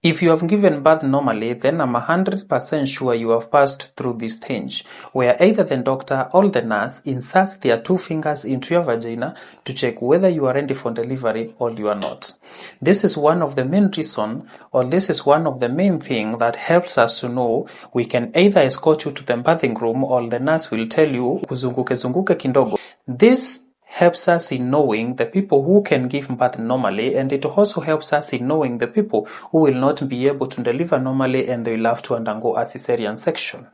If you have given birth normally, then I'm 100% sure you have passed through this stage, where either the doctor or the nurse inserts their 2 fingers into your vagina to check whether you are ready for delivery or you are not. This is one of the main reason, or this is one of the main thing that helps us to know we can either escort you to the birthing room or the nurse will tell you, kuzunguke zunguke kindogo. This helps us in knowing the people who can give birth normally, and it also helps us in knowing the people who will not be able to deliver normally and they will have to undergo a cesarean section.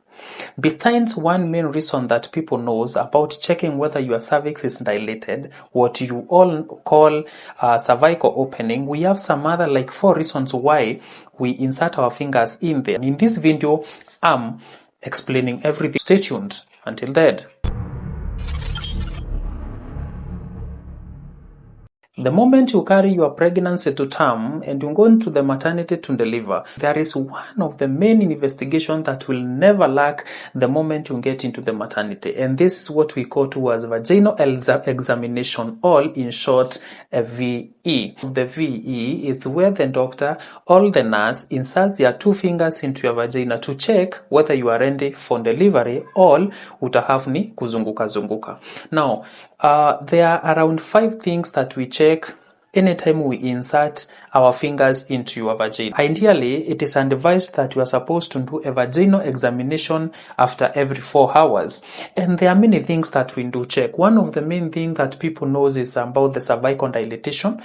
Besides one main reason that people knows about checking whether your cervix is dilated, what you all call cervical opening, we have some other like 4 reasons why we insert our fingers in there. In this video, I'm explaining everything. Stay tuned until then. The moment you carry your pregnancy to term and you go into the maternity to deliver, there is one of the main investigations that will never lack the moment you get into the maternity. And this is what we call towards vaginal examination, or in short, a VE. The VE is where the doctor or the nurse inserts their 2 fingers into your vagina to check whether you are ready for delivery or utahafni kuzunguka zunguka. Now, there are around 5 things that we check anytime we insert our fingers into your vagina. Ideally, it is advised that you are supposed to do a vaginal examination after every 4 hours. And there are many things that we do check. One of the main things that people knows is about the cervical dilatation,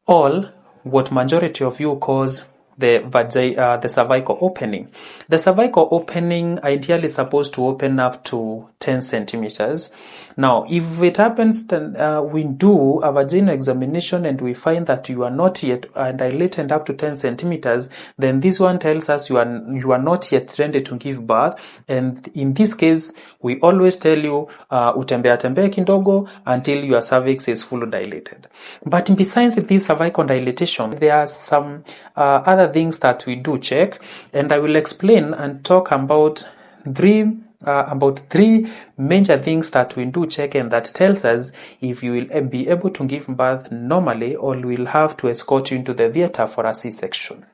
or what majority of you calls the cervical opening. The cervical opening ideally is supposed to open up to 10 centimeters. Now, if it happens, then we do a vaginal examination and we find that you are not yet dilated up to 10 centimeters, then this one tells us you are not yet ready to give birth. And in this case, we always tell you utembea kindogo until your cervix is fully dilated. But besides this cervical dilatation, there are some other things that we do check, and I will explain and talk about three major things that we do check, and that tells us if you will be able to give birth normally or we'll have to escort you into the theater for a C-section.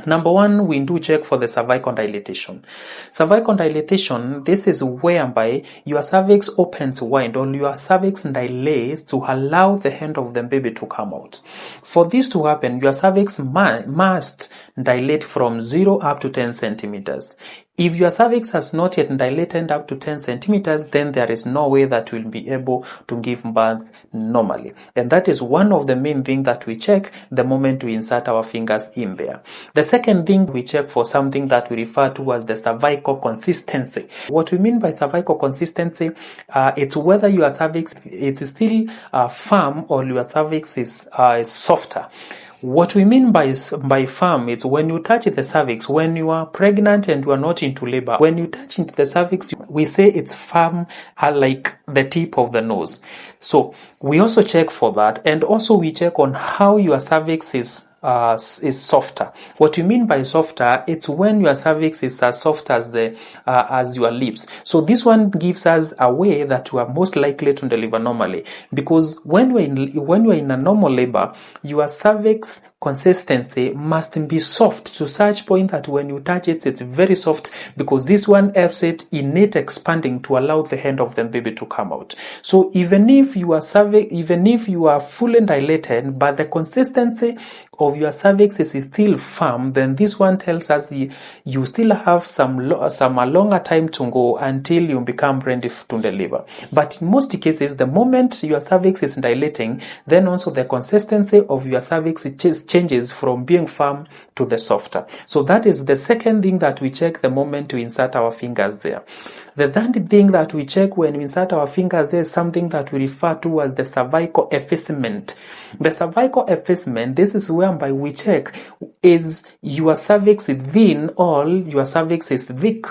Number 1, we do check for the cervical dilatation. Cervical dilatation, this is whereby your cervix opens wide or your cervix dilates to allow the hand of the baby to come out. For this to happen, your cervix must dilate from 0 up to 10 centimeters. If your cervix has not yet dilated up to 10 centimeters, then there is no way that you will be able to give birth normally. And that is one of the main things that we check the moment we insert our fingers in there. The second thing we check for something that we refer to as the cervical consistency. What we mean by cervical consistency, it's whether your cervix is still firm or your cervix is softer. What we mean by firm is when you touch the cervix, when you are pregnant and you are not into labor, when you touch into the cervix, we say it's firm like the tip of the nose. So we also check for that, and also we check on how your cervix is softer. What you mean by softer, it's when your cervix is as soft as your lips. So this one gives us a way that you are most likely to deliver normally, because when you're in a normal labor, your cervix consistency must be soft to such point that when you touch it, it's very soft, because this one helps it in it expanding to allow the hand of the baby to come out. So even if you are fully dilated, but the consistency of your cervix is still firm, then this one tells us you still have some longer time to go until you become ready to deliver. But in most cases, the moment your cervix is dilating, then also the consistency of your cervix changes from being firm to the softer. So that is the second thing that we check the moment we insert our fingers there. The third thing that we check when we insert our fingers there is something that we refer to as the cervical effacement. The cervical effacement, this is whereby we check is your cervix thin or your cervix is thick.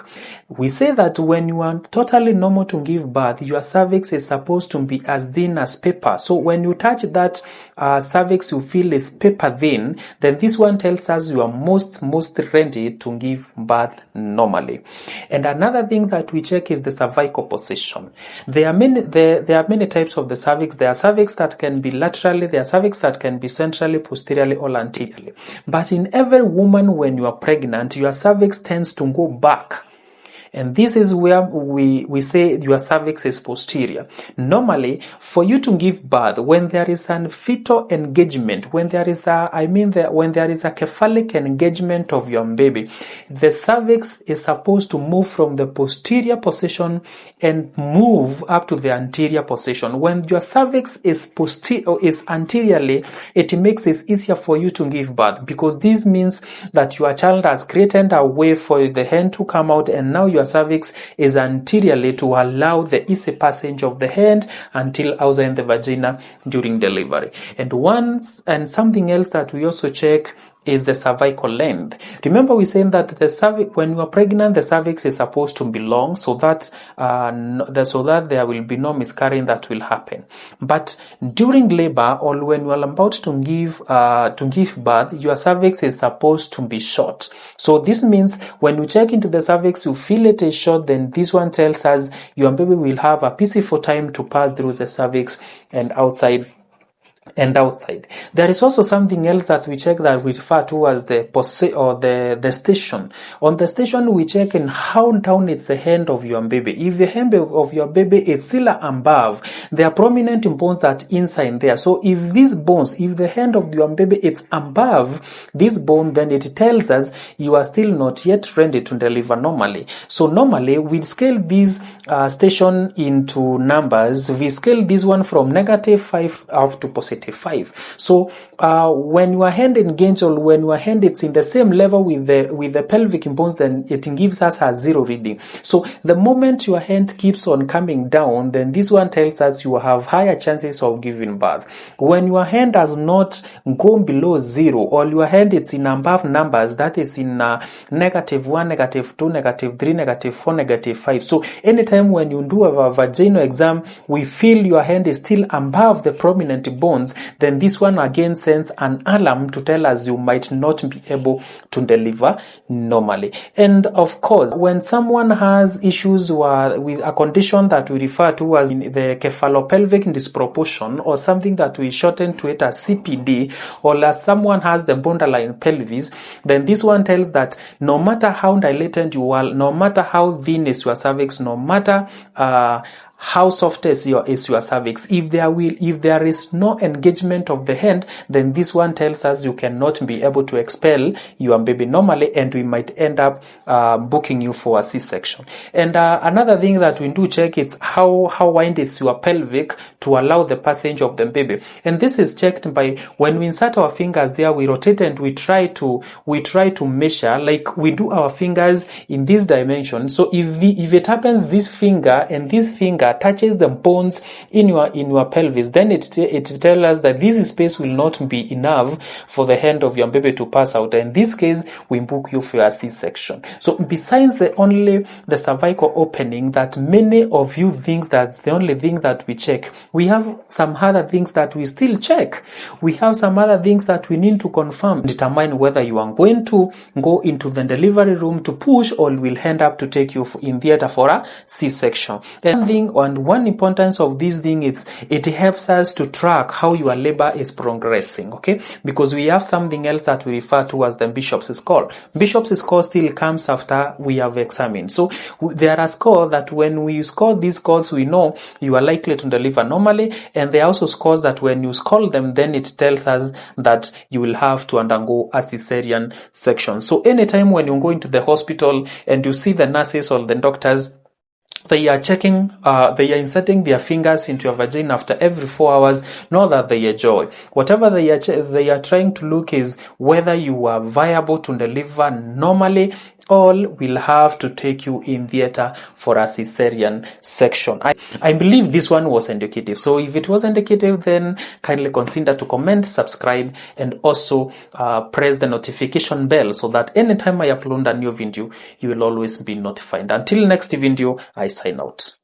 We say that when you are totally normal to give birth, your cervix is supposed to be as thin as paper. So when you touch that cervix you feel is paper thin, then this one tells us you are most ready to give birth normally. And another thing that we check is the cervical position. There are many types of the cervix. There are cervix that can be laterally, there are cervix that can be centrally, posteriorly, or anteriorly. But in every woman, when you are pregnant, your cervix tends to go back. And this is where we say your cervix is posterior. Normally, for you to give birth, when there is an fetal engagement, when there is a cephalic engagement of your baby, the cervix is supposed to move from the posterior position and move up to the anterior position. When your cervix is anteriorly, it makes it easier for you to give birth, because this means that your child has created a way for the hand to come out, and now your cervix is anteriorly to allow the easy passage of the hand until outside the vagina during delivery. And something else that we also check is the cervical length. Remember, we saying that the cervix, when you are pregnant, the cervix is supposed to be long, so that there will be no miscarrying that will happen. But during labor, or when you are about to give birth, your cervix is supposed to be short. So this means when you check into the cervix, you feel it is short, then this one tells us your baby will have a peaceful time to pass through the cervix and outside. There is also something else that we check that we refer to as the station. On the station, we check in how down is the hand of your baby. If the hand of your baby is still above, there are prominent bones that inside there. So if the hand of your baby is above this bone, then it tells us you are still not yet ready to deliver normally. So normally we scale this station into numbers. We scale this one from -5 up to +5. So when your hand engaged, or when your hand is in the same level with the pelvic bones, then it gives us a 0 reading. So the moment your hand keeps on coming down, then this one tells us you have higher chances of giving birth. When your hand has not gone below 0, or your hand is in above numbers, that is in -1, -2, -3, -4, -5. So anytime when you do a vaginal exam, we feel your hand is still above the prominent bones, then this one again sends an alarm to tell us you might not be able to deliver normally. And of course, when someone has issues with a condition that we refer to as the cephalopelvic disproportion, or something that we shorten to it as CPD, or as someone has the borderline pelvis, then this one tells that no matter how dilated you are, no matter how thin is your cervix, no matter how soft is your cervix, if there is no engagement of the hand, then this one tells us you cannot be able to expel your baby normally, and we might end up booking you for a C-section. And another thing that we do check is how wide is your pelvic to allow the passage of the baby. And this is checked by when we insert our fingers there, we rotate and we try to measure, like we do our fingers in this dimension. So if it happens, this finger and this finger touches the bones in your pelvis, then it tells us that this space will not be enough for the hand of your baby to pass out. In this case, we book you for a C-section. So besides the cervical opening that many of you think that's the only thing that we check, we have some other things that we still check. We have some other things that we need to confirm, determine whether you are going to go into the delivery room to push, or will end up to take you in theater for a C-section. And one importance of this thing is it helps us to track how your labor is progressing, okay? Because we have something else that we refer to as the Bishop's score. Bishop's score still comes after we have examined. So there are scores that when we score these scores, we know you are likely to deliver normally, and there are also scores that when you score them, then it tells us that you will have to undergo a cesarean section. So anytime when you go into the hospital and you see the nurses or the doctors, they are inserting their fingers into your vagina after every 4 hours, know that they enjoy. Whatever they are trying to look is whether you are viable to deliver normally, all will have to take you in theater for a cesarean section. I believe this one was indicative. So if it was indicative, then kindly consider to comment, subscribe, and also press the notification bell so that anytime I upload a new video, you will always be notified. Until next video, I sign out.